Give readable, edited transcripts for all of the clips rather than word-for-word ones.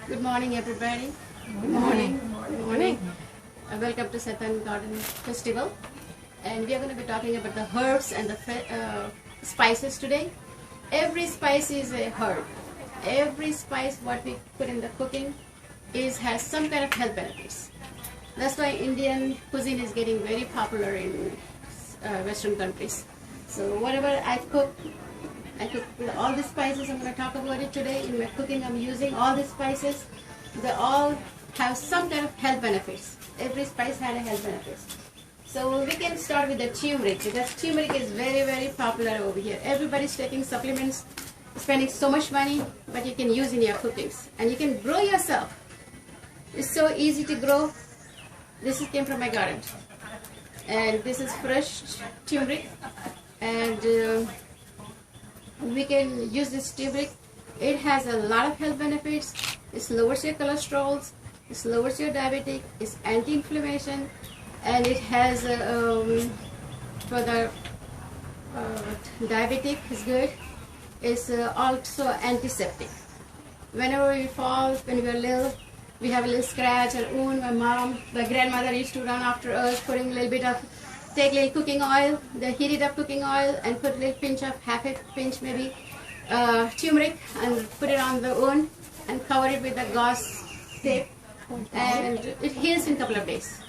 Good morning, everybody. Good morning. Good morning. Welcome to Satan Garden Festival. And we are going to be talking about the herbs and the spices today. Every spice is a herb. Every spice what we put in the cooking has some kind of health benefits. That's why Indian cuisine is getting very popular in Western countries. So whatever I cook with all the spices. I'm going to talk about it today. In my cooking, I'm using all the spices. They all have some kind of health benefits. Every spice had a health benefits. So we can start with the turmeric, because turmeric is very, very popular over here. Everybody's taking supplements, spending so much money, but you can use in your cookings. And you can grow yourself. It's so easy to grow. This came from my garden. And this is fresh turmeric. And we can use this turmeric. It has a lot of health benefits. It lowers your cholesterol, it lowers your diabetic, it's anti-inflammation, and it has for the diabetic is good. It's also antiseptic. Whenever we fall, when we were little, we have a little scratch or wound. My grandmother used to run after us, putting a little bit of, take a little cooking oil, the heated up cooking oil, and put a little pinch of, half a pinch maybe, turmeric, and put it on the wound, and cover it with a gauze tape, and it heals in a couple of days.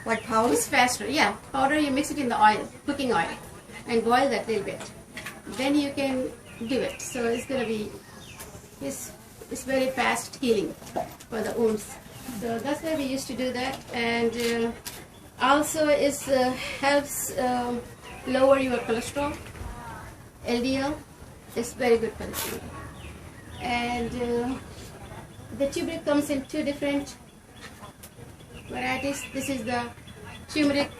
Like powder? It's faster, yeah. Powder, you mix it in the oil, cooking oil, and boil that little bit. Then you can give it. So it's going to be, it's very fast healing for the wounds. So that's why we used to do that. And also it helps lower your cholesterol, LDL. It's very good for the skin. And the turmeric comes in two different varieties. This is the turmeric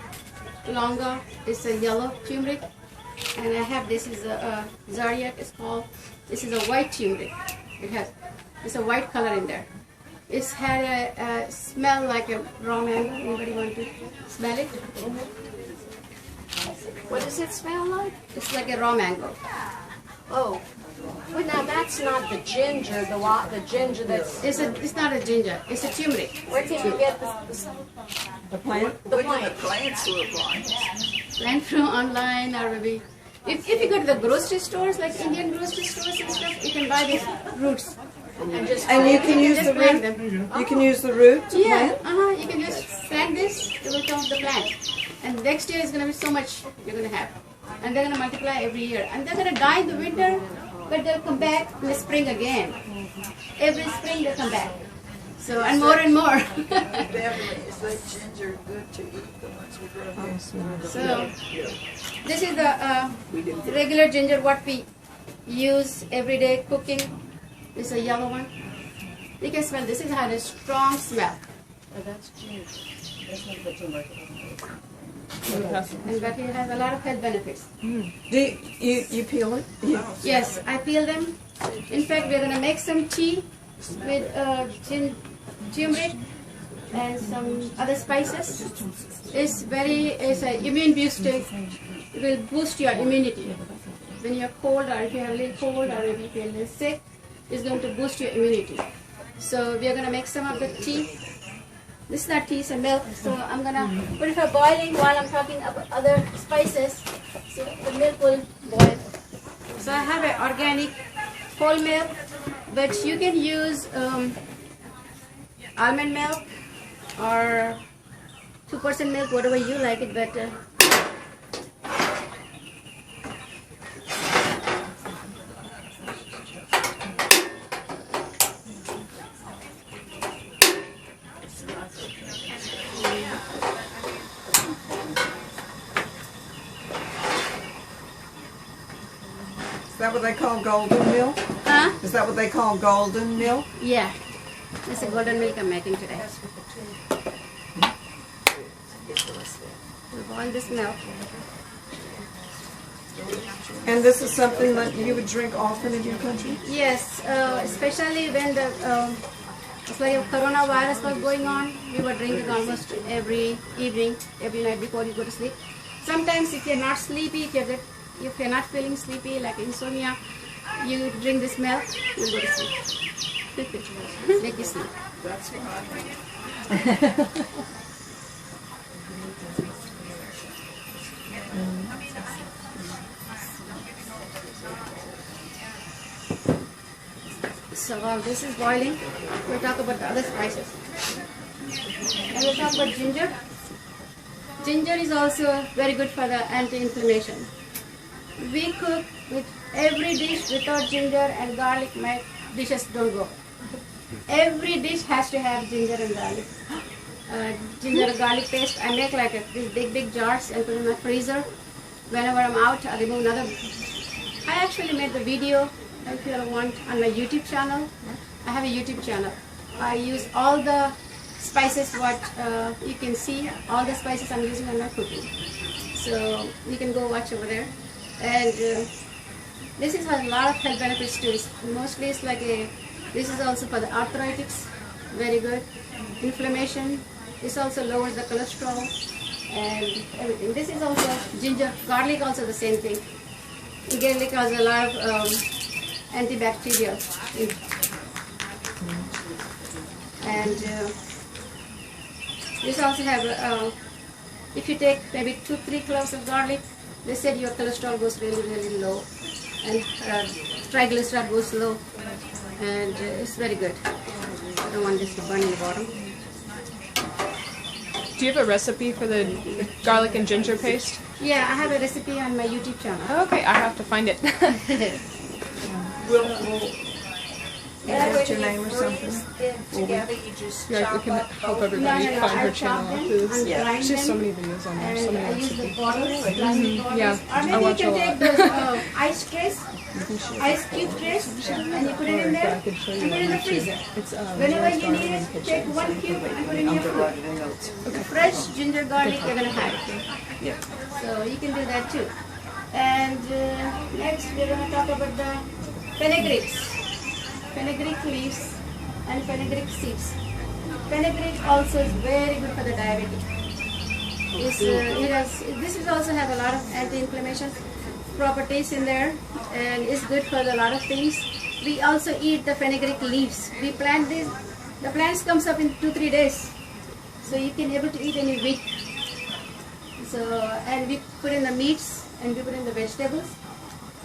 longa. It's a yellow turmeric. And I have this is a Zodiac. It's called. This is a white turmeric. It's a white color in there. It's had a smell like a raw mango. Anybody want to smell it? What does it smell like? It's like a raw mango. Oh, well now that's not the ginger, the ginger that's... It's not a ginger. It's a turmeric. Where can you get The plant? the plant? Plants look like. Plant from online, or maybe if you go to the grocery stores, like Indian grocery stores and stuff, you can buy these roots. And just And you can use just the plant root? them. You can use the root to Yeah, plant? you can just plant this, it will come up the plant. And next year is going to be so much you're going to have. And they're going to multiply every year. And they're going to die in the winter, but they'll come back in the spring again. Every spring they'll come back. So, and more and more. Beverly, is that ginger good to eat, the ones we grow here? So, this is the regular ginger what we use every day cooking. This is a yellow one. You can smell this. It has a strong smell. Oh, that's ginger. That's not the turmeric. And but it has a lot of health benefits. Do you peel it? Yes, I peel them. In fact, we're going to make some tea with turmeric and some other spices. It's an immune booster. It will boost your immunity. When you're cold, or if you have a little cold, or if you feel a little sick, it's going to boost your immunity. So we are going to make some of the tea. This is not tea, it's a milk. So I'm going to put it for boiling while I'm talking about other spices. So the milk will boil. So I have an organic whole milk, but you can use almond milk or 2% milk, whatever you like it better. Is that what they call golden milk? Huh? Is that what they call golden milk? Yeah. This is golden milk I'm making today. We'll boil this milk. And this is something that you would drink often in your country? Yes, especially when the it's like coronavirus was going on, we were drinking almost every evening, every night before you go to sleep. Sometimes if you're not sleepy, if you're not feeling sleepy, like insomnia, you drink this milk, you'll go to sleep. Make you sleep. That's what I want. So while this is boiling, we'll talk about the other spices. And we'll talk about ginger. Ginger is also very good for the anti-inflammation. We cook with every dish without ginger and garlic, my dishes don't go. Every dish has to have ginger and garlic. Ginger and garlic paste, I make like these big jars and put in my freezer. Whenever I'm out, I remove another. I actually made the video, if you want, on my YouTube channel. I have a YouTube channel. I use all the spices what you can see, all the spices I'm using in my cooking. So you can go watch over there. And this has a lot of health benefits too. Mostly it's like this is also for the arthritis, very good. Inflammation, this also lowers the cholesterol and everything. This is also ginger, garlic also the same thing. Garlic has a lot of antibacterial. And this also have, if you take maybe 2-3 cloves of garlic, they said your cholesterol goes really low and triglyceride goes low, and it's very good. I don't want this to burn in the bottom. Do you have a recipe for the garlic and ginger paste? Yeah, I have a recipe on my YouTube channel. Okay, I have to find it. What's your name or something? Together, you just Yeah, we chop can up help both. everybody No, find I her chop channel them after this. and grind There's just so them. many videos on there, so And many I use the recipes. bottles, plastic bottles. Yeah, Or I maybe you watch can a take lot. those ice trays, ice cube trays, and you put it in there and put it in the freezer. It's Whenever you need it, take 1 cube and put it in your food. The fresh ginger garlic, you're going to have it. So you can do that too. And next, we're going to talk about the fenugreek leaves and fenugreek seeds. Fenugreek also is very good for the diabetic. This is also have a lot of anti-inflammation properties in there, and it's good for a lot of things. We also eat the fenugreek leaves. We plant this. The plants comes up in 2-3 days, so you can able to eat any week. So, and we put in the meats and we put in the vegetables.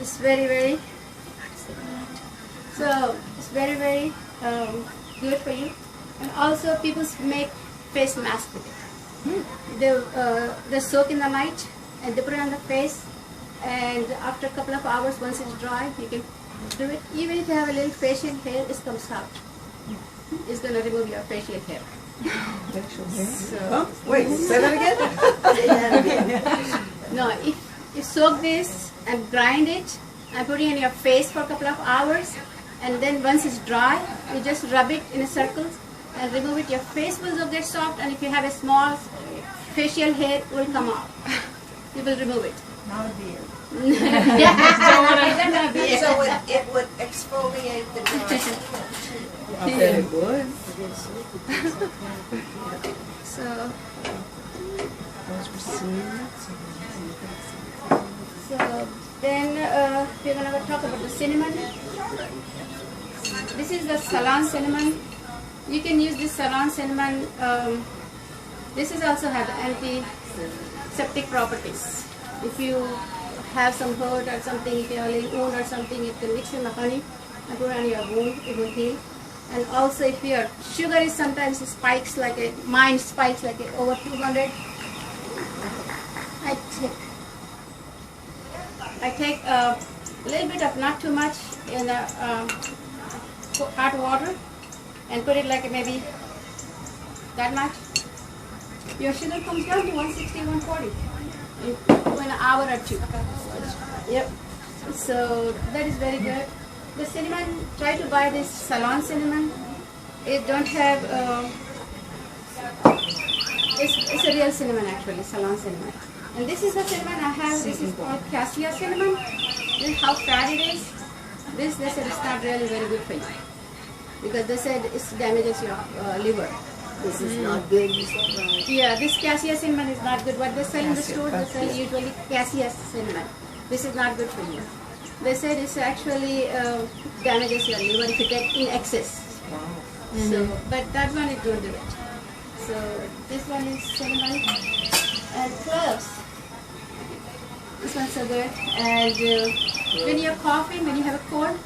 It's very so it's very good for you. And also people make face mask with it. They soak in the night and they put it on the face, and after a couple of hours, once it's dry, you can do it. Even if you have a little facial hair, it comes out. It's going to remove your facial hair. So, Wait, say that again? no, if you soak this and grind it and put it in your face for a couple of hours, and then once it's dry, you just rub it in a circle and remove it. Your face will get soft, and if you have a small facial hair, it will come out. You will remove it. Not a beard. Yeah. So it would exfoliate the dry. I bet it would. So then we're going to talk about the cinnamon. This is the Ceylon cinnamon. You can use this Ceylon cinnamon. This is also have antiseptic properties. If you have some hurt or something, if you have a little wound or something, you can mix in the honey and put it on your wound, it will heal. And also if your sugar is sometimes spikes mine spikes over 200, I take a little bit of, not too much, in hot water and put it maybe that much. Your sugar comes down to 160, 140 in an hour or two. Yep. So that is very good. The cinnamon, try to buy this Ceylon cinnamon. It don't have, it's a real cinnamon actually, Ceylon cinnamon. And this is the cinnamon I have. This is called cassia cinnamon. This is how fat it is. This, they said, it's not really very good for you, because they said it damages your liver. This is not good, you said, right? Yeah, this cassia cinnamon is not good. What they sell in the store, they sell usually cassia cinnamon. This is not good for you. They said it's actually damages your liver if you take in excess. So, but that one is don't do it. So this one is cinnamon and cloves. This one's so good. And when you're coughing, when you have a cold,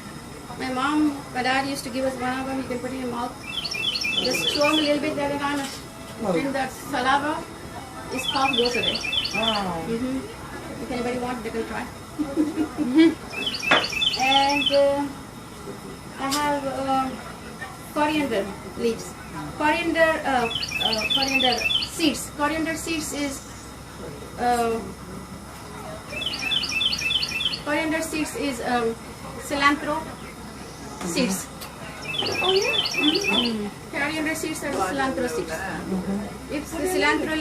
my dad used to give us one of them. You can put it in your mouth. Just chew them a little bit, then it on. Drink that saliva. This cough goes away. Wow. If anybody wants, they can try. And I have coriander leaves. Coriander seeds. Coriander seeds is cilantro seeds. Oh yeah. Coriander seeds are cilantro seeds. If the cilantro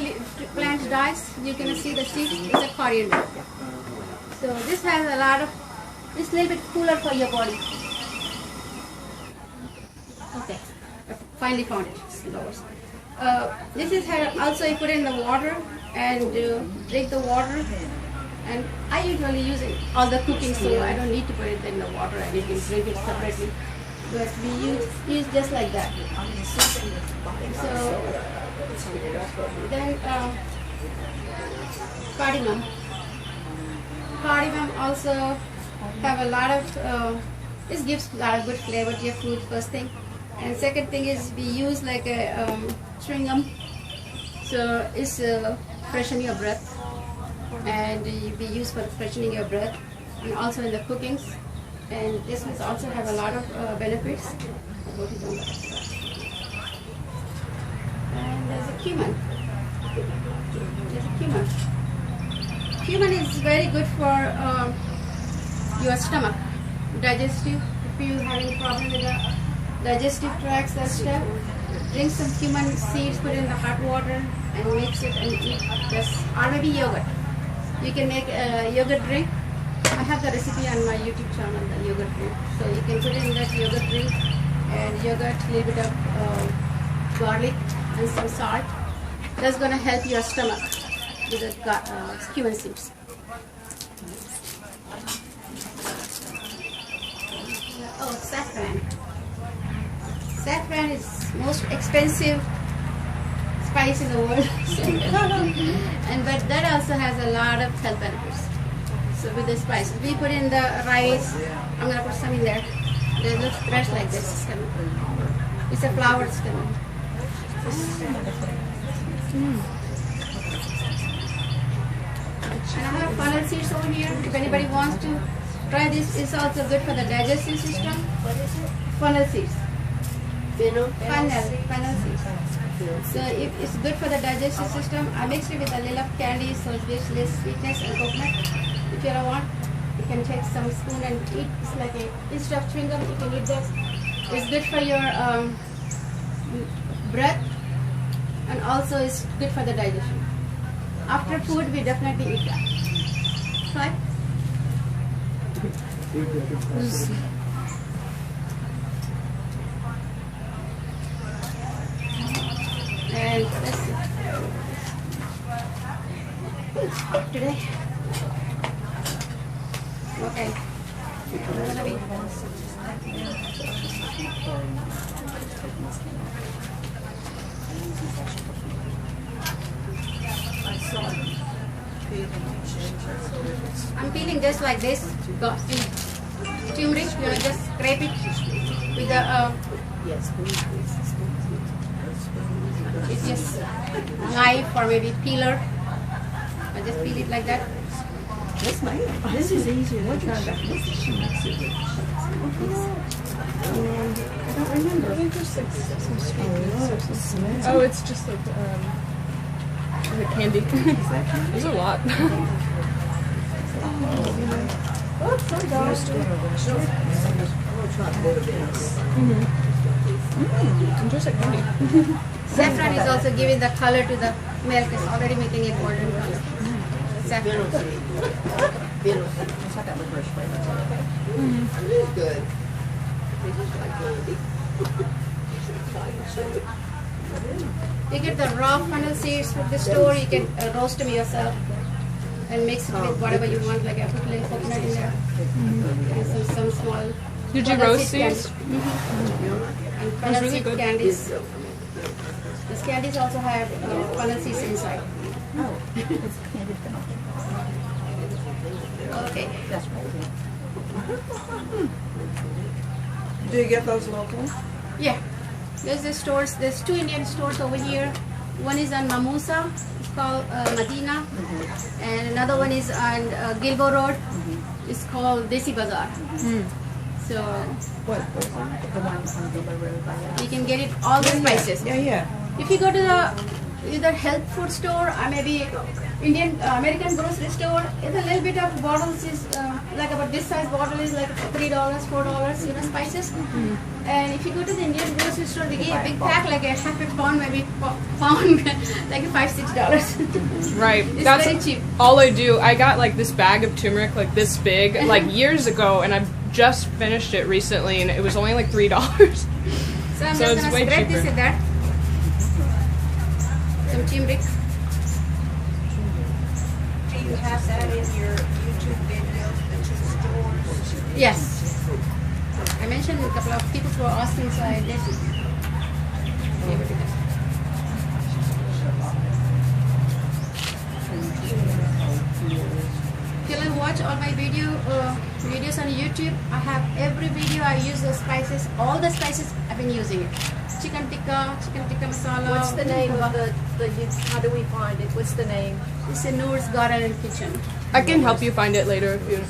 plant dies, you can see the seeds. It's a coriander. So this has a lot of. It's a little bit cooler for your body. Okay, I finally found it. It's lowers. This is also you put it in the water and drink the water. And I usually use it all the cooking, so I don't need to put it in the water and you can drink it separately. But we use just like that. So then cardamom. Cardamom also have a lot of. This gives a lot of good flavor to your food. First thing, and second thing is we use like a chewing gum. So it's freshen your breath. And we use for freshening your breath and also in the cookings. And this ones also have a lot of benefits. And there's a cumin. Cumin is very good for your stomach, digestive. If you having problem with the digestive tracts and stuff, drink some cumin seeds, put it in the hot water and mix it and eat. Or maybe yogurt. You can make a yogurt drink. I have the recipe on my YouTube channel, the yogurt drink. So you can put it in that yogurt drink and yogurt, a little bit of garlic and some salt. That's going to help your stomach with the cumin seeds. Oh, saffron. Saffron is most expensive spice in the world. But that also has a lot of health benefits. So with the spice, we put in the rice. I'm gonna put some in there. They look fresh like this. It's a flowered stem. And I have funnel seeds over here. If anybody wants to try this, it's also good for the digestive system. What is it? Funnel seeds. Funnel seeds. So if it's good for the digestive system, I mixed it with a little of candy, so it gives less sweetness and coconut. If you don't want, you can take some spoon and eat. It's like instead of chewing gum, you can eat this. It's good for your breath, and also it's good for the digestion. After food, we definitely eat that. Right? And let's see. Today. Okay. I'm peeling just like this. Turmeric, you know, just scrape it with the it's just knife or maybe peeler. I just peel it like that. This is easier than trying to. I don't remember. I think there's like some sweetness. Oh, it's just like the candy. There's a lot. Oh, sorry, guys. Just like candy. Saffron is also giving the color to the milk. It's already making it golden color. Saffron. Good. You get the raw funnel seeds from the store. You can roast them yourself and mix it with whatever you want. Like I put a little coconut in there and some small. Did you funnel roast seed these? candy. And funnel really seed good. candies. These candies also have funnel seeds inside. Oh, it's candied vanilla. Okay. That's right. Do you get those locally? Yeah. There's the stores. There's 2 Indian stores over here. One is on Mamusa. It's called Medina. And another one is on Gilbo Road. It's called Desi Bazaar. So What? The one on Gilbert Road by you can get it all the spices. Yeah, yeah. If you go to the either health food store or maybe Indian American grocery store, it's a little bit of bottles is like about this size bottle is like $3, $4, spices. And if you go to the Indian grocery store, they give a big pack like a half a pound, maybe pound, like $5-6. Right. It's That's very cheap. all I do. I got like this bag of turmeric like this big like years ago, and I've just finished it recently, and it was only like $3. So I'm So just it's gonna way spread this cheaper. in there. Some turmeric. Do you have that in your YouTube videos, the 2 stores? Yes. I mentioned a couple of people who are asking, so I did. If you like watch all my videos on YouTube, I have every video I use the spices, all the spices I've been using it. Chicken tikka masala. What's the name of the how do we find it? What's the name? It's a Noor's Garden and Kitchen. I can help you find it later if you.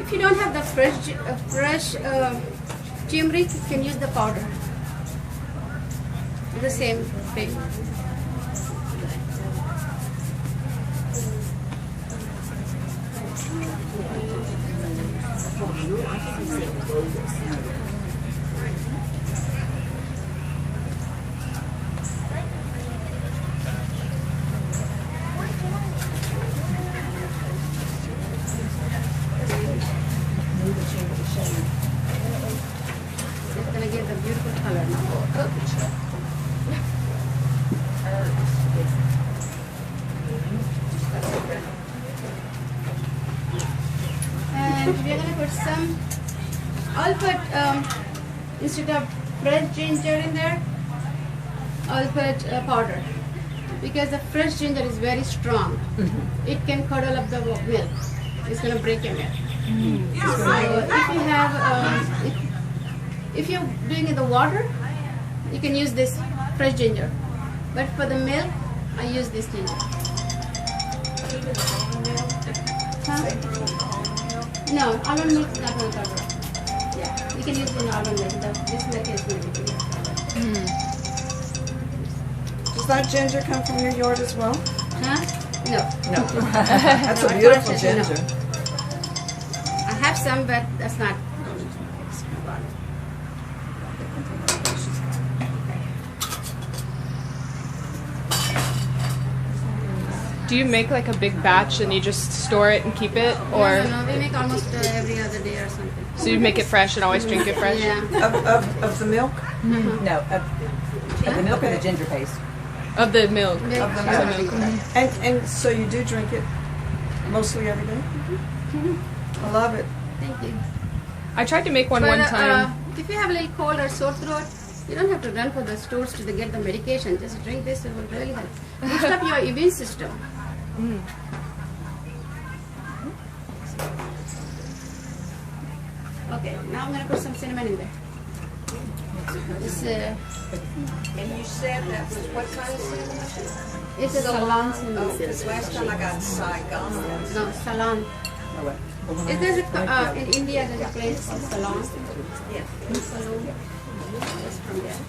If you don't have the fresh turmeric, you can use the powder. The same thing. It's gonna give the beautiful color now. And we're gonna put some. I'll put instead of fresh ginger in there, I'll put powder because the fresh ginger is very strong. It can curdle up the milk. It's gonna break your milk. So if you have, if you're doing it the water, you can use this fresh ginger. But for the milk, I use this ginger. Huh? No, almond milk is not going to cover. Yeah, you can use the almond milk. This milk is going to be covered. Does that ginger come from your yard as well? Huh? No. No. That's No, a beautiful unfortunately, no. ginger. I have some, but that's not. Do you make like a big batch and you just store it and keep it, or No, we make almost every other day or something. so you make it fresh and always drink it fresh? Yeah. Of the milk? No, of the milk or the ginger paste? Of the milk. Milk. Of the milk. And so you do drink it mostly every day? I love it. Thank you. I tried to make one time. If you have a little cold or sore throat, you don't have to run for the stores to get the medication. Just drink this; it will really help. Boost up your immune system. Okay, now I'm gonna put some cinnamon in there. This, And you said that was what kind of cinnamon? it's a Ceylon Oh, cinnamon. because last time I got Saigon. No, Ceylon. Is there in India there's a place called Ceylon? Yeah. Ceylon. It's from there.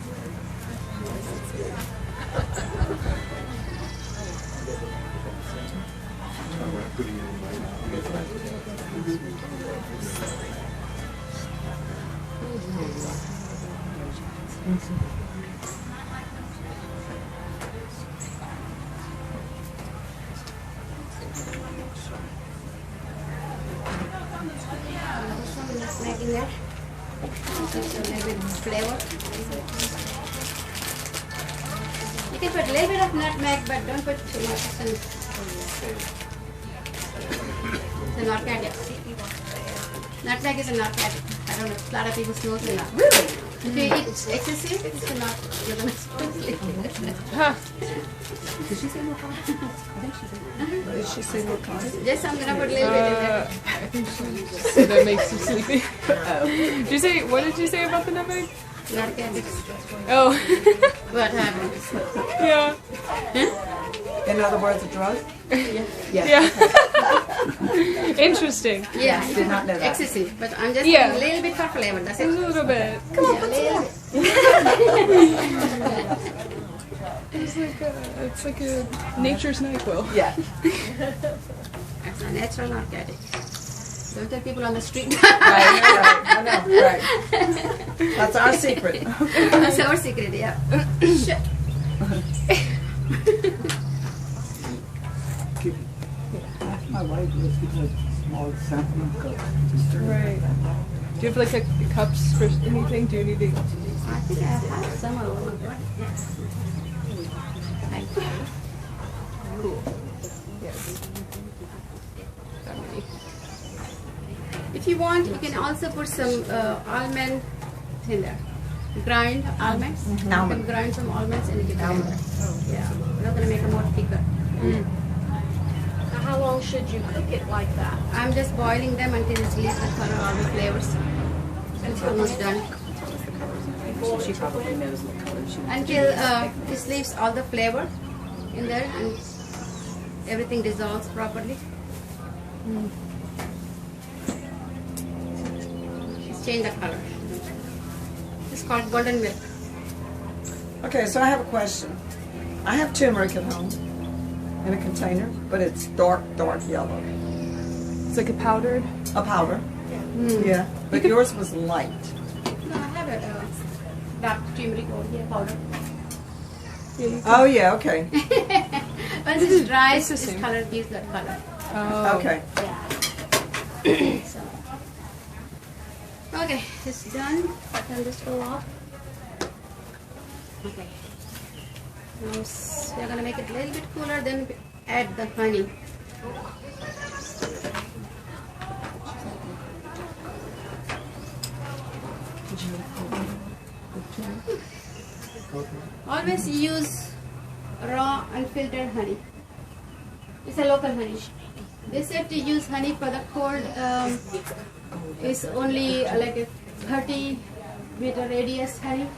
Some nutmeg in there. So maybe flavor. can put a little bit of nutmeg, but don't put too much. It's a narcotic. Nutmeg is a narcotic. I don't know. A lot of people smoke it. Really? If you eat excessive, it's not good enough. Huh. Did she say narcotic? I think she said. Did she say narcotic? Just I'm gonna put a little bit in there. I think so that makes you sleepy. Did you say, what did you say about the nutmeg? Narcotics. Oh. What happens? Yeah. In other words, a drug? Yeah. Interesting. Yeah. Did not know that. Excessive, but I'm just Yeah. putting a little bit for flavor. That's it. Just a little bit. Come on, a little bit. It's like a nature's NyQuil. Yeah. That's a natural narcotic. Don't tell people on the street. Right, I know, right. That's our secret. That's our secret, yeah. Shit. My wife was a small sampling cup. Right. Do you have like a cups for anything? Do you need to? I think I have some of them. Cool. Yes. That many. If you want, you can also put some almond in there. Grind almonds. You can grind some almonds and you can put it in there. Yeah, we're not going to make it more thicker. Now, how long should you cook it like that? I'm just boiling them until it's leaves the color, all the flavors. It's almost done. She probably knows what color she wants. Until this leaves all the flavor in there and everything dissolves properly. It's changed the color. It's called golden milk. Okay, so I have a question. I have turmeric at home in a container, but it's dark, dark yellow. It's like a powdered. A powder. Yeah, but yours was light. No, I have a dark turmeric over here powder. Oh, yeah, okay. Once it dries, the this same. color gives that color. Oh. Okay. So, okay, it's done. Turn this go off. Okay. Now we're gonna make it a little bit cooler. Then add the honey. Always use raw unfiltered honey. It's a local honey. They said to use honey for the cold. It's only like a 30-meter radius honey.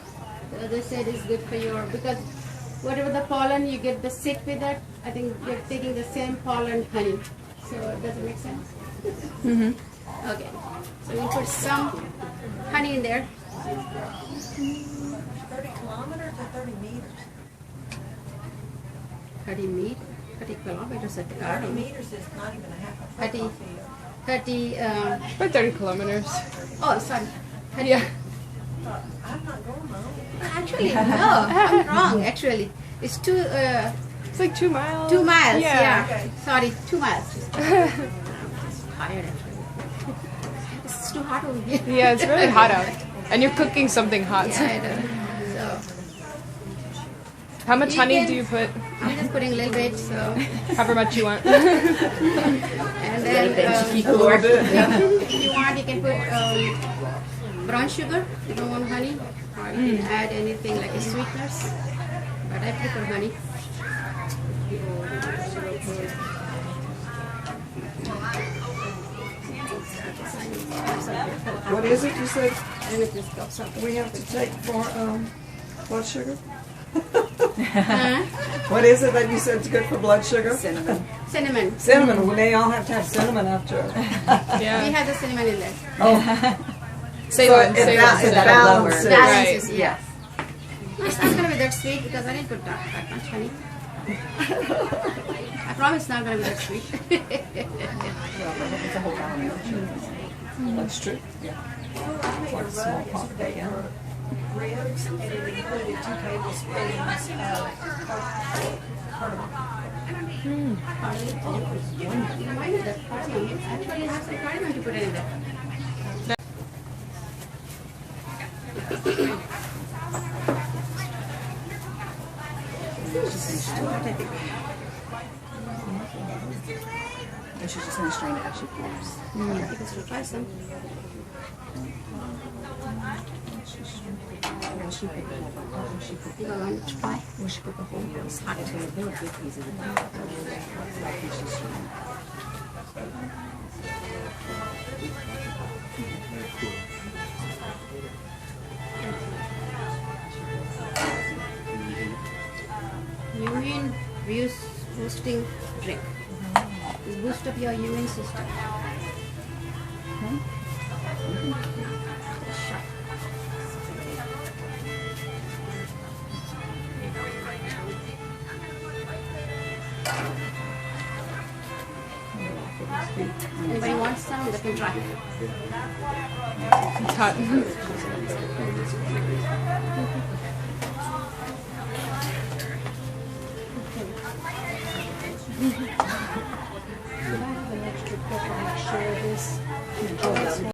So they said it's good for your, because whatever the pollen you get the sick with that. I think you're taking the same pollen honey. So does it make sense? Okay. So we put some honey in there. 30 kilometers or 30 meters? 30 kilometers at the 30 garden. meters is not even a half a 30, football field. 30, About 30 kilometers. oh, sorry. 30. Yeah. I'm not going home. Actually, no, I'm wrong, actually. It's It's like 2 miles. 2 miles, Yeah. yeah. Sorry, 2 miles. Tired, actually. It's too hot over here. Yeah, it's really hot out. And you're cooking something hot. Yeah, I know. So, How much You honey can- do you put? I'm just putting a little bit, so. However much you want. And then, A little bit, yeah. if you want, you can put brown sugar. You don't want honey. Or you can add anything like a sweeteners. But I prefer honey. What is it you said I don't know if this helps something. we have to take for blood sugar? Huh? What is it that you said is good for blood sugar? Cinnamon. Cinnamon. Cinnamon. Well, they all have to have cinnamon after. We Yeah. have the cinnamon in there. Ceylon. So it Ceylon. balances. Balances, Right. yeah. It's not gonna be that sweet because I didn't put that much honey. I promise it's not gonna be that sweet. It's a whole gallon. That's true. Like a small pot. Yeah. Ribs, and then we put 2 tablespoons of Remind me that cardamom. Actually, I have some cardamom to put in there. Let's try some. You want to try? It's hot. Urine boosting drink. It boost up your immune system. Shot. Anybody want some? Let me try. It's hot.